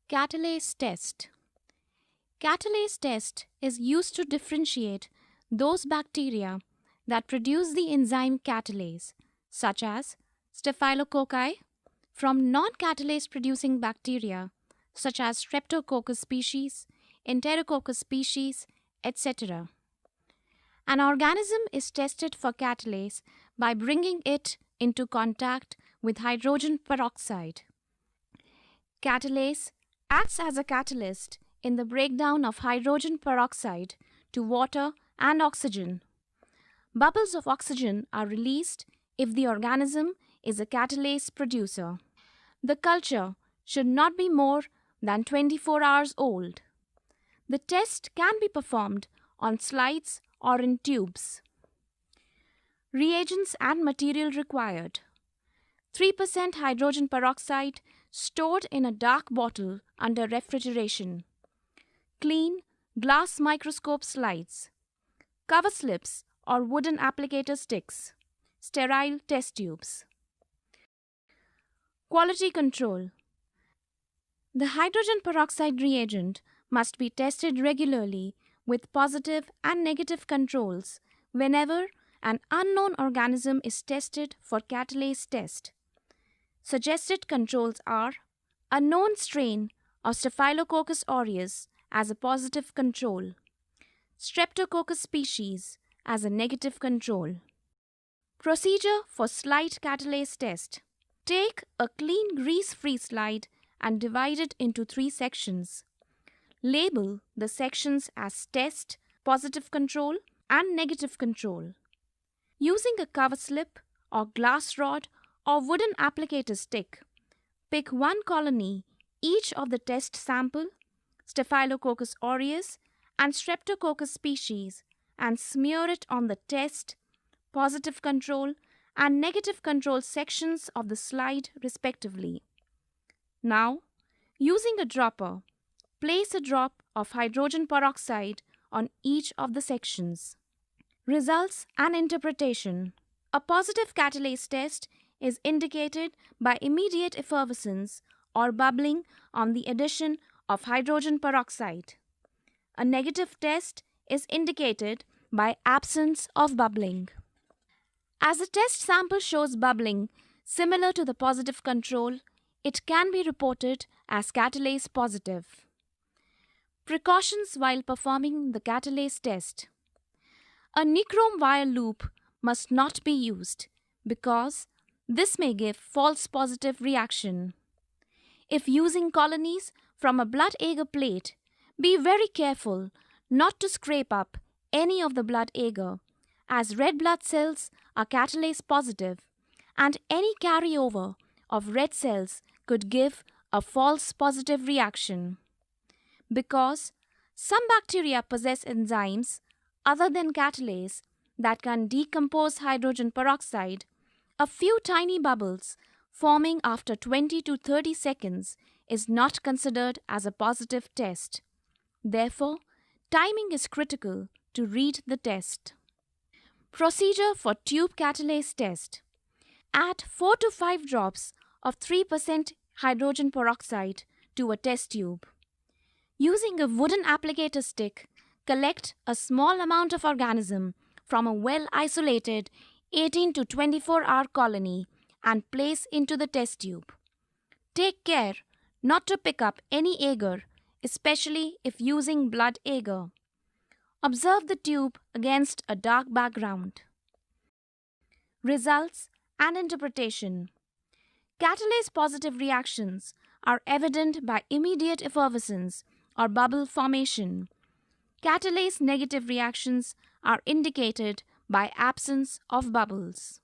Catalase test. Catalase test is used to differentiate those bacteria that produce the enzyme catalase, such as Staphylococci, from non-catalase producing bacteria, such as Streptococcus species, Enterococcus species, etc. An organism is tested for catalase by bringing it into contact with hydrogen peroxide. Catalase acts as a catalyst in the breakdown of hydrogen peroxide to water and oxygen. Bubbles of oxygen are released if the organism is a catalase producer. The culture should not be more than 24 hours old. The test can be performed on slides or in tubes. Reagents and material required: 3% hydrogen peroxide stored in a dark bottle under refrigeration. Clean glass microscope slides. Cover slips or wooden applicator sticks. Sterile test tubes. Quality control. The hydrogen peroxide reagent must be tested regularly with positive and negative controls whenever an unknown organism is tested for catalase test. Suggested controls are a known strain of Staphylococcus aureus as a positive control, Streptococcus species as a negative control. Procedure for slide catalase test. Take a clean grease-free slide and divide it into 3 sections. Label the sections as test, positive control, and negative control. Using a cover slip or glass rod or wooden applicator stick, pick one colony each of the test sample, Staphylococcus aureus and Streptococcus species, and smear it on the test, positive control, and negative control sections of the slide respectively. Now, using a dropper, place a drop of hydrogen peroxide on each of the sections. Results and interpretation. A positive catalase test is indicated by immediate effervescence or bubbling on the addition of hydrogen peroxide. A negative test is indicated by absence of bubbling. As a test sample shows bubbling similar to the positive control, it can be reported as catalase positive. Precautions while performing the catalase test. A nichrome wire loop must not be used because this may give false positive reaction. If using colonies from a blood agar plate, be very careful not to scrape up any of the blood agar, as red blood cells are catalase positive and any carryover of red cells could give a false positive reaction. Because some bacteria possess enzymes other than catalase that can decompose hydrogen peroxide, a few tiny bubbles forming after 20 to 30 seconds is not considered as a positive test. Therefore, timing is critical to read the test. Procedure for tube catalase test. Add 4 to 5 drops of 3% hydrogen peroxide to a test tube. Using a wooden applicator stick, collect a small amount of organism from a well-isolated 18 to 24-hour colony and place into the test tube. Take care not to pick up any agar, especially if using blood agar. Observe the tube against a dark background. Results and interpretation. Catalase positive reactions are evident by immediate effervescence or bubble formation. Catalase negative reactions are indicated by absence of bubbles.